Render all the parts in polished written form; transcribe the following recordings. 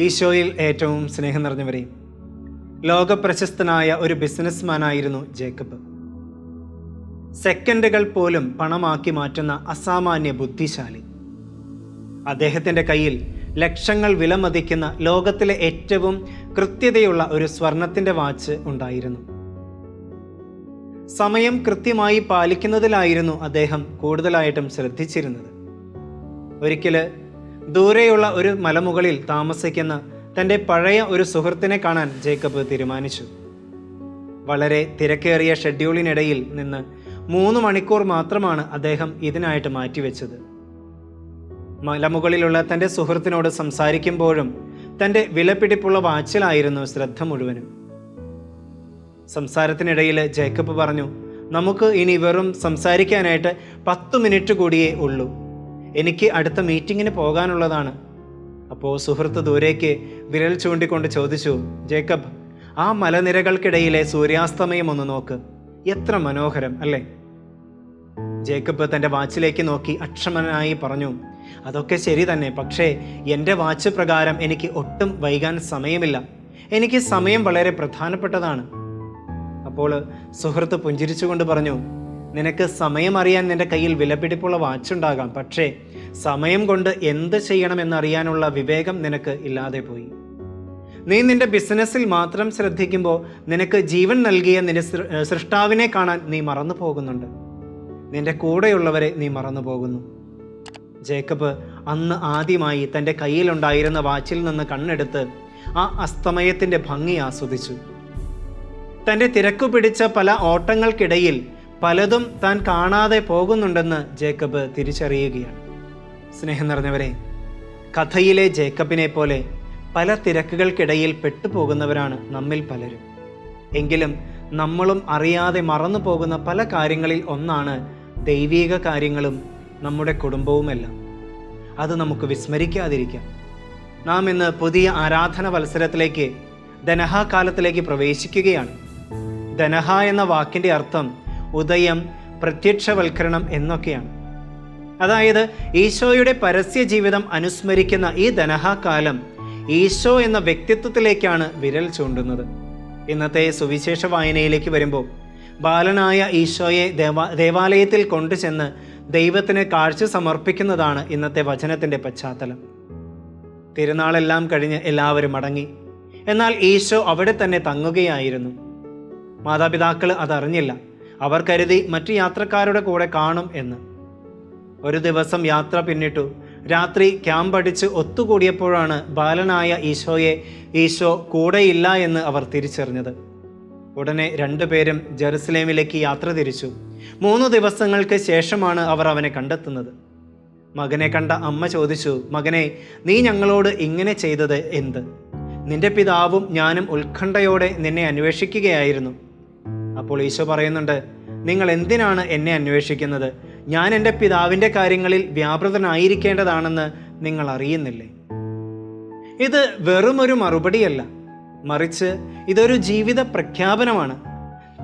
ഈശോയിൽ ഏറ്റവും സ്നേഹം നിറഞ്ഞവരെ, ലോകപ്രശസ്തനായ ഒരു ബിസിനസ്മാനായിരുന്നു ജേക്കബ്. സെക്കൻഡുകൾ പോലും പണമാക്കി മാറ്റുന്ന അസാമാന്യ ബുദ്ധിശാലി. അദ്ദേഹത്തിൻ്റെ കയ്യിൽ ലക്ഷങ്ങൾ വിലമതിക്കുന്ന ലോകത്തിലെ ഏറ്റവും കൃത്യതയുള്ള ഒരു സ്വർണത്തിൻ്റെ വാച്ച് ഉണ്ടായിരുന്നു. സമയം കൃത്യമായി പാലിക്കുന്നതിലായിരുന്നു അദ്ദേഹം കൂടുതലായിട്ടും ശ്രദ്ധിച്ചിരുന്നത്. ഒരിക്കല് ദൂരെയുള്ള ഒരു മലമുകളിൽ താമസിക്കുന്ന തൻ്റെ പഴയ ഒരു സുഹൃത്തിനെ കാണാൻ ജേക്കബ് തീരുമാനിച്ചു. വളരെ തിരക്കേറിയ ഷെഡ്യൂളിനിടയിൽ നിന്ന് 3 മണിക്കൂർ മാത്രമാണ് അദ്ദേഹം ഇതിനായിട്ട് മാറ്റിവെച്ചത്. മലമുകളിലുള്ള തൻ്റെ സുഹൃത്തിനോട് സംസാരിക്കുമ്പോഴും തൻ്റെ വിലപിടിപ്പുള്ള വാച്ചിലായിരുന്നു ശ്രദ്ധ മുഴുവനും. സംസാരത്തിനിടയിൽ ജേക്കബ് പറഞ്ഞു, നമുക്ക് ഇനി വെറും സംസാരിക്കാനായിട്ട് 10 മിനിറ്റ് കൂടിയേ ഉള്ളൂ, എനിക്ക് അടുത്ത മീറ്റിങ്ങിന് പോകാനുള്ളതാണ്. അപ്പോൾ സുഹൃത്ത് ദൂരേക്ക് വിരൽ ചൂണ്ടിക്കൊണ്ട് ചോദിച്ചു, ജേക്കബ്, ആ മലനിരകൾക്കിടയിലെ സൂര്യാസ്തമയം ഒന്ന് നോക്ക്, എത്ര മനോഹരം അല്ലേ? ജേക്കബ് തൻ്റെ വാച്ചിലേക്ക് നോക്കി അക്ഷമനായി പറഞ്ഞു, അതൊക്കെ ശരി തന്നെ, പക്ഷേ എൻ്റെ വാച്ച് പ്രകാരം എനിക്ക് ഒട്ടും വൈകാൻ സമയമില്ല, എനിക്ക് സമയം വളരെ പ്രധാനപ്പെട്ടതാണ്. അപ്പോൾ സുഹൃത്ത് പുഞ്ചിരിച്ചുകൊണ്ട് പറഞ്ഞു, നിനക്ക് സമയം അറിയാൻ നിന്റെ കയ്യിൽ വിലപിടിപ്പുള്ള വാച്ചുണ്ടാകാം, പക്ഷേ സമയം കൊണ്ട് എന്ത് ചെയ്യണമെന്നറിയാനുള്ള വിവേകം നിനക്ക് ഇല്ലാതെ പോയി. നീ നിന്റെ ബിസിനസ്സിൽ മാത്രം ശ്രദ്ധിക്കുമ്പോൾ നിനക്ക് ജീവൻ നൽകിയ നിന്റെ സൃഷ്ടാവിനെ കാണാൻ നീ മറന്നു പോകുന്നുണ്ട്. നിന്റെ കൂടെയുള്ളവരെ നീ മറന്നു പോകുന്നു. ജേക്കബ് അന്ന് ആദ്യമായി തൻ്റെ കയ്യിലുണ്ടായിരുന്ന വാച്ചിൽ നിന്ന് കണ്ണെടുത്ത് ആ അസ്തമയത്തിൻ്റെ ഭംഗി ആസ്വദിച്ചു. തൻ്റെ തിരക്കു പിടിച്ച പല ഓട്ടങ്ങൾക്കിടയിൽ പലതും താൻ കാണാതെ പോകുന്നുണ്ടെന്ന് ജേക്കബ് തിരിച്ചറിയുകയാണ്. സ്നേഹം നിറഞ്ഞവരെ, കഥയിലെ ജേക്കബിനെ പോലെ പല തിരക്കുകൾക്കിടയിൽ പെട്ടുപോകുന്നവരാണ് നമ്മിൽ പലരും. എങ്കിലും നമ്മളും അറിയാതെ മറന്നു പോകുന്ന പല കാര്യങ്ങളിൽ ഒന്നാണ് ദൈവീക കാര്യങ്ങളും നമ്മുടെ കുടുംബവുമെല്ലാം. അത് നമുക്ക് വിസ്മരിക്കാതിരിക്കാം. നാം ഇന്ന് പുതിയ ആരാധന വത്സരത്തിലേക്ക്, ധനഹ കാലത്തിലേക്ക് പ്രവേശിക്കുകയാണ്. ധനഹ എന്ന വാക്കിൻ്റെ അർത്ഥം ഉദയം, പ്രത്യക്ഷവൽക്കരണം എന്നൊക്കെയാണ്. അതായത് ഈശോയുടെ പരസ്യ ജീവിതം അനുസ്മരിക്കുന്ന ഈ ധനഹ കാലം ഈശോ എന്ന വ്യക്തിത്വത്തിലേക്കാണ് വിരൽ ചൂണ്ടുന്നത്. ഇന്നത്തെ സുവിശേഷ വായനയിലേക്ക് വരുമ്പോൾ ബാലനായ ഈശോയെ ദേവാലയത്തിൽ കൊണ്ടുചെന്ന് ദൈവത്തിന് കാഴ്ച സമർപ്പിക്കുന്നതാണ് ഇന്നത്തെ വചനത്തിൻ്റെ പശ്ചാത്തലം. തിരുനാളെല്ലാം കഴിഞ്ഞ് എല്ലാവരും മടങ്ങി. എന്നാൽ ഈശോ അവിടെ തന്നെ തങ്ങുകയായിരുന്നു. മാതാപിതാക്കൾ അതറിഞ്ഞില്ല. അവർ കരുതി മറ്റു യാത്രക്കാരുടെ കൂടെ കാണും എന്ന്. ഒരു ദിവസം യാത്ര പിന്നിട്ടു. രാത്രി ക്യാമ്പ് അടിച്ച് ഒത്തുകൂടിയപ്പോഴാണ് ബാലനായ ഈശോയെ ഈശോ കൂടെയില്ല എന്ന് അവർ തിരിച്ചറിഞ്ഞത്. ഉടനെ 2 പേരും ജെറുസലേമിലേക്ക് യാത്ര തിരിച്ചു. 3 ദിവസങ്ങൾക്ക് ശേഷമാണ് അവർ അവനെ കണ്ടെത്തുന്നത്. മകനെ കണ്ട അമ്മ ചോദിച്ചു, മകനെ, നീ ഞങ്ങളോട് ഇങ്ങനെ ചെയ്തത് എന്ത്? നിന്റെ പിതാവും ഞാനും ഉത്കണ്ഠയോടെ നിന്നെ അന്വേഷിക്കുകയായിരുന്നു. അപ്പോൾ ഈശോ പറയുന്നുണ്ട്, നിങ്ങൾ എന്തിനാണ് എന്നെ അന്വേഷിക്കുന്നത്? ഞാൻ എൻ്റെ പിതാവിൻ്റെ കാര്യങ്ങളിൽ വ്യാപൃതനായിരിക്കേണ്ടതാണെന്ന് നിങ്ങൾ അറിയുന്നില്ലേ? ഇത് വെറുമൊരു മറുപടിയല്ല, മറിച്ച് ഇതൊരു ജീവിത പ്രഖ്യാപനമാണ്.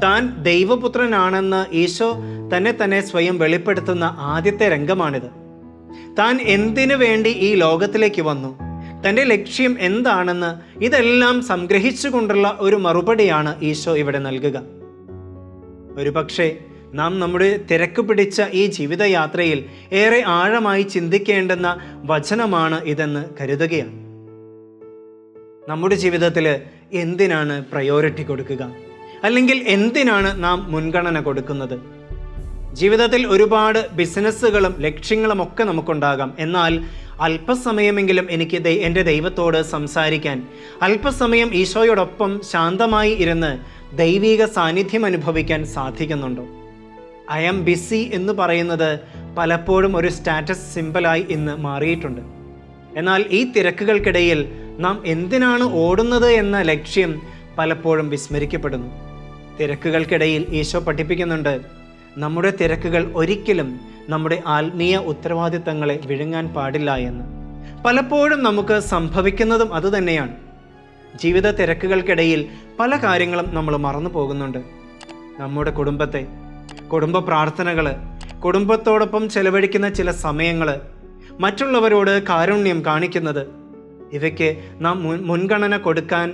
താൻ ദൈവപുത്രനാണെന്ന് ഈശോ തന്നെ സ്വയം വെളിപ്പെടുത്തുന്ന ആദ്യത്തെ രംഗമാണിത്. താൻ എന്തിനു വേണ്ടി ഈ ലോകത്തിലേക്ക് വന്നു, തൻ്റെ ലക്ഷ്യം എന്താണെന്ന് ഇതെല്ലാം സംഗ്രഹിച്ചുകൊണ്ടുള്ള ഒരു മറുപടിയാണ് ഈശോ ഇവിടെ നൽകുക. ഒരുപക്ഷെ നാം നമ്മുടെ തിരക്ക് പിടിച്ച ഈ ജീവിതയാത്രയിൽ ഏറെ ആഴമായി ചിന്തിക്കേണ്ടുന്ന വചനമാണ് ഇതെന്ന് കരുതുകയാണ്. നമ്മുടെ ജീവിതത്തിൽ എന്തിനാണ് പ്രയോറിറ്റി കൊടുക്കുക? അല്ലെങ്കിൽ എന്തിനാണ് നാം മുൻഗണന കൊടുക്കുന്നത്? ജീവിതത്തിൽ ഒരുപാട് ബിസിനസ്സുകളും ലക്ഷ്യങ്ങളും ഒക്കെ നമുക്കുണ്ടാകാം. എന്നാൽ അല്പസമയമെങ്കിലും എനിക്ക് എൻ്റെ ദൈവത്തോട് സംസാരിക്കാൻ, അല്പസമയം ഈശോയോടൊപ്പം ശാന്തമായി ഇരുന്ന് ദൈവിക സാന്നിധ്യം അനുഭവിക്കാൻ സാധിക്കുന്നുണ്ടോ? ഐ ആം ബിസി എന്ന് പറയുന്നത് പലപ്പോഴും ഒരു സ്റ്റാറ്റസ് സിംബലായി ഇന്ന് മാറിയിട്ടുണ്ട്. എന്നാൽ ഈ തിരക്കുകൾക്കിടയിൽ നാം എന്തിനാണ് ഓടുന്നത് എന്ന ലക്ഷ്യം പലപ്പോഴും വിസ്മരിക്കപ്പെടുന്നു. തിരക്കുകൾക്കിടയിൽ ഈശോ പഠിപ്പിക്കുന്നുണ്ട്, നമ്മുടെ തിരക്കുകൾ ഒരിക്കലും നമ്മുടെ ആത്മീയ ഉത്തരവാദിത്തങ്ങളെ വിഴുങ്ങാൻ പാടില്ല എന്ന്. പലപ്പോഴും നമുക്ക് സംഭവിക്കുന്നതും അതുതന്നെയാണ്. ജീവിത തിരക്കുകൾക്കിടയിൽ പല കാര്യങ്ങളും നമ്മൾ മറന്നു പോകുന്നുണ്ട്. നമ്മുടെ കുടുംബത്തെ, കുടുംബ പ്രാർത്ഥനകൾ, കുടുംബത്തോടൊപ്പം ചെലവഴിക്കുന്ന ചില സമയങ്ങൾ, മറ്റുള്ളവരോട് കാരുണ്യം കാണിക്കുന്നത്, ഇവയ്ക്ക് നാം മുൻഗണന കൊടുക്കാൻ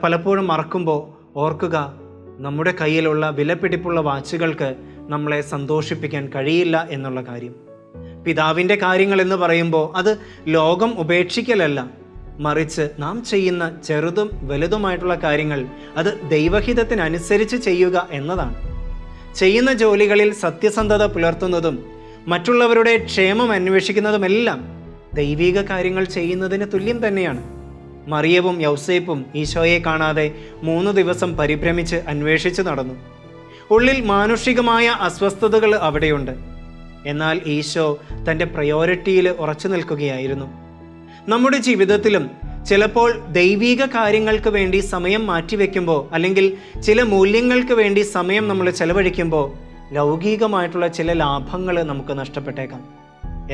പലപ്പോഴും മറക്കുമ്പോൾ ഓർക്കുക, നമ്മുടെ കയ്യിലുള്ള വിലപിടിപ്പുള്ള വാച്ചുകൾക്ക് നമ്മളെ സന്തോഷിപ്പിക്കാൻ കഴിയില്ല എന്നുള്ള കാര്യം. പിതാവിൻ്റെ കാര്യങ്ങൾ എന്ന് പറയുമ്പോൾ അത് ലോകം ഉപേക്ഷിക്കലല്ല, മറിച്ച് നാം ചെയ്യുന്ന ചെറുതും വലുതുമായിട്ടുള്ള കാര്യങ്ങൾ അത് ദൈവഹിതത്തിനനുസരിച്ച് ചെയ്യുക എന്നതാണ്. ചെയ്യുന്ന ജോലികളിൽ സത്യസന്ധത പുലർത്തുന്നതും മറ്റുള്ളവരുടെ ക്ഷേമം അന്വേഷിക്കുന്നതുമെല്ലാം ദൈവിക കാര്യങ്ങൾ ചെയ്യുന്നതിന് തുല്യം തന്നെയാണ്. മറിയവും യൗസേപ്പും ഈശോയെ കാണാതെ 3 ദിവസം പരിഭ്രമിച്ച് അന്വേഷിച്ച് നടന്നു. ഉള്ളിൽ മാനുഷികമായ അസ്വസ്ഥതകൾ അവിടെയുണ്ട്. എന്നാൽ ഈശോ തൻ്റെ പ്രയോറിറ്റിയിൽ ഉറച്ചു നിൽക്കുകയായിരുന്നു. നമ്മുടെ ജീവിതത്തിലും ചിലപ്പോൾ ദൈവിക കാര്യങ്ങൾക്ക് വേണ്ടി സമയം മാറ്റിവെക്കുമ്പോൾ, അല്ലെങ്കിൽ ചില മൂല്യങ്ങൾക്ക് വേണ്ടി സമയം നമ്മൾ ചെലവഴിക്കുമ്പോൾ ലൗകികമായിട്ടുള്ള ചില ലാഭങ്ങൾ നമുക്ക് നഷ്ടപ്പെട്ടേക്കാം.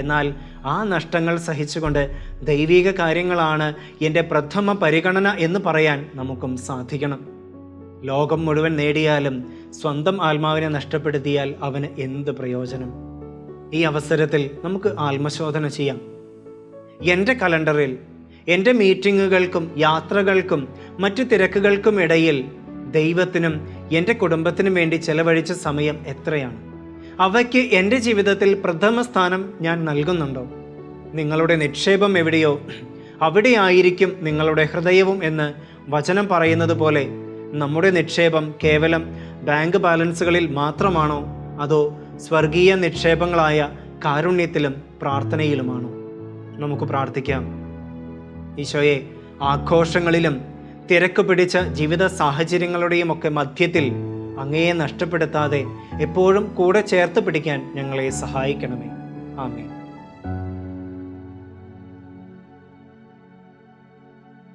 എന്നാൽ ആ നഷ്ടങ്ങൾ സഹിച്ചുകൊണ്ട് ദൈവിക കാര്യങ്ങളാണ് എൻ്റെ പ്രഥമ പരിഗണന എന്ന് പറയാൻ നമുക്കും സാധിക്കണം. ലോകം മുഴുവൻ നേടിയാലും സ്വന്തം ആത്മാവിനെ നഷ്ടപ്പെടുത്തിയാൽ അവന് എന്ത് പ്രയോജനം? ഈ അവസരത്തിൽ നമുക്ക് ആത്മശോധന ചെയ്യാം. എൻ്റെ കലണ്ടറിൽ എൻ്റെ മീറ്റിങ്ങുകൾക്കും യാത്രകൾക്കും മറ്റു തിരക്കുകൾക്കും ഇടയിൽ ദൈവത്തിനും എൻ്റെ കുടുംബത്തിനും വേണ്ടി ചെലവഴിച്ച സമയം എത്രയാണ്? അവയ്ക്ക് എൻ്റെ ജീവിതത്തിൽ പ്രഥമ സ്ഥാനം ഞാൻ നൽകുന്നുണ്ടോ? നിങ്ങളുടെ നിക്ഷേപം എവിടെയോ അവിടെയായിരിക്കും നിങ്ങളുടെ ഹൃദയവും എന്ന് വചനം പറയുന്നത് പോലെ നമ്മുടെ നിക്ഷേപം കേവലം ബാങ്ക് ബാലൻസുകളിൽ മാത്രമാണോ, അതോ സ്വർഗീയ നിക്ഷേപങ്ങളായ കാരുണ്യത്തിലും പ്രാർത്ഥനയിലുമാണോ? നമുക്ക് പ്രാർത്ഥിക്കാം. ഈശോയെ, ആഘോഷങ്ങളിലും തിരക്ക് പിടിച്ച ജീവിത സാഹചര്യങ്ങളുടെയും ഒക്കെ മധ്യത്തിൽ അങ്ങയെ നഷ്ടപ്പെടുത്താതെ എപ്പോഴും കൂടെ ചേർത്ത് പിടിക്കാൻ ഞങ്ങളെ സഹായിക്കണമേ. ആമേൻ.